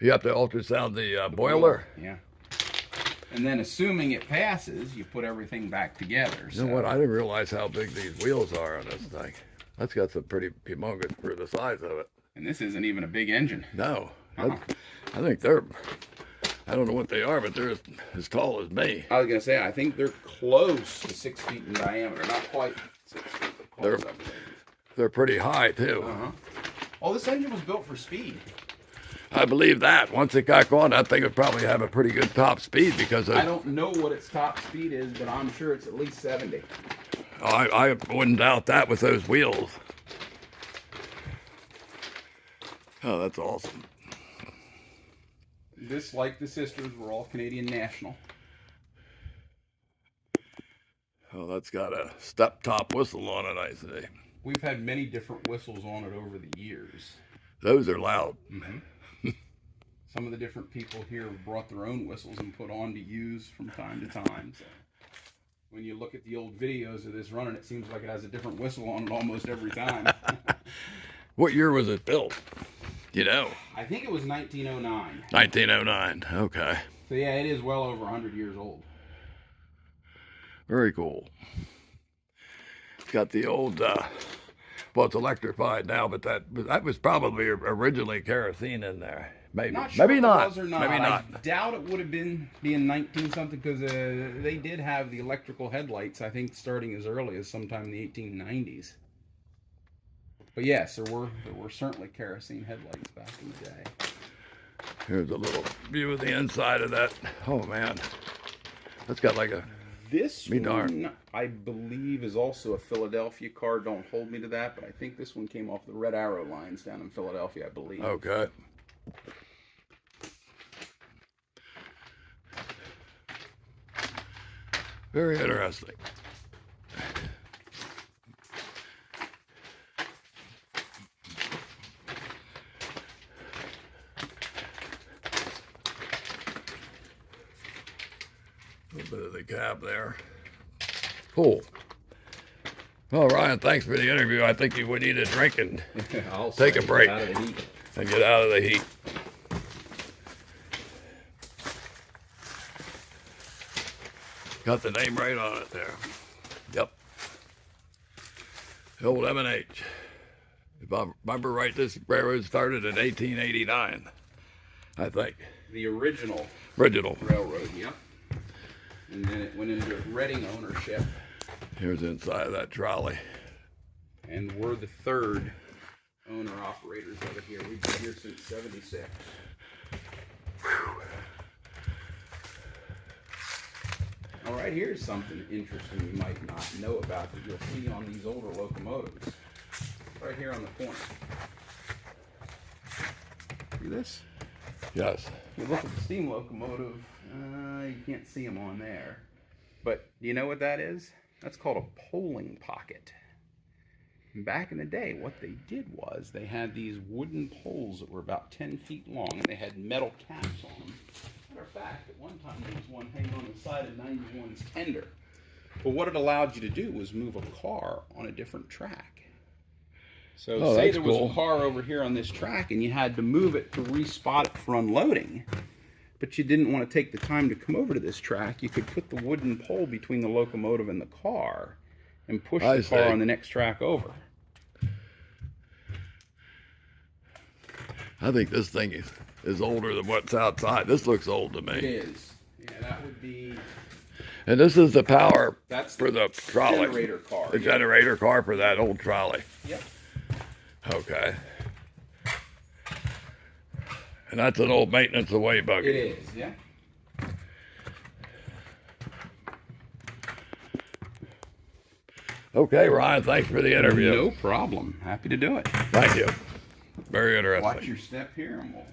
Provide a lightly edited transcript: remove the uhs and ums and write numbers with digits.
You have to ultrasound the boiler? Yeah. And then assuming it passes, you put everything back together. You know what? I didn't realize how big these wheels are on this thing. That's got some pretty humongous for the size of it. And this isn't even a big engine. No. I think they're, I don't know what they are, but they're as tall as me. I was going to say, I think they're close to 6 feet in diameter. Not quite 6 feet, but close. They're pretty high, too. Oh, this engine was built for speed. I believe that. Once it got going, that thing would probably have a pretty good top speed because of... I don't know what its top speed is, but I'm sure it's at least 70. I wouldn't doubt that with those wheels. Oh, that's awesome. This, like the sisters, were all Canadian national. Oh, that's got a step-top whistle on it, I see. We've had many different whistles on it over the years. Those are loud. Some of the different people here have brought their own whistles and put on to use from time to time. So when you look at the old videos of this running, it seems like it has a different whistle on it almost every time. What year was it built? You know? I think it was 1909. 1909, okay. So yeah, it is well over 100 years old. Very cool. It's got the old, well, it's electrified now, but that was probably originally kerosene in there. Maybe. Not sure Maybe if not. it was or not. Maybe not. I doubt it would have been being 19 something because they did have the electrical headlights, I think, starting as early as sometime in the 1890s. But yes, there were certainly kerosene headlights back in the day. Here's a little view of the inside of that. Oh man, that's got like a. This one, I believe, is also a Philadelphia car. Don't hold me to that, but I think this one came off the Red Arrow lines down in Philadelphia, I believe. Okay. Very interesting. A little bit of the cab there. Cool. Well, Ryan, thanks for the interview. I think we need a drink and take a break and get out of the heat. Got the name right on it there. Yep. The old M&H. If I remember right, this railroad started in 1889, I think. The original railroad, yep. And then it went into Reading ownership. Here's inside of that trolley. And we're the third owner-operators of it here. We've been here since '76. All right, here's something interesting you might not know about that you'll see on these older locomotives. Right here on the corner. See this? Yes. You look at the steam locomotive, you can't see them on there. But do you know what that is? That's called a polling pocket. Back in the day, what they did was they had these wooden poles that were about 10 feet long, and they had metal caps on them. Matter of fact, at one time there was one hanging on the side of 91's tender. But what it allowed you to do was move a car on a different track. So say there was a car over here on this track, and you had to move it to respot it for unloading, but you didn't want to take the time to come over to this track, you could put the wooden pole between the locomotive and the car and push the car on the next track over. I think this thing is older than what's outside. This looks old to me. It is. Yeah, that would be... And this is the power for the trolley. Generator car. The generator car for that old trolley. Yep. Okay. And that's an old maintenance away buggy. It is, yeah. Okay, Ryan, thanks for the interview. No problem. Happy to do it. Thank you. Very interesting. Watch your step here and we'll...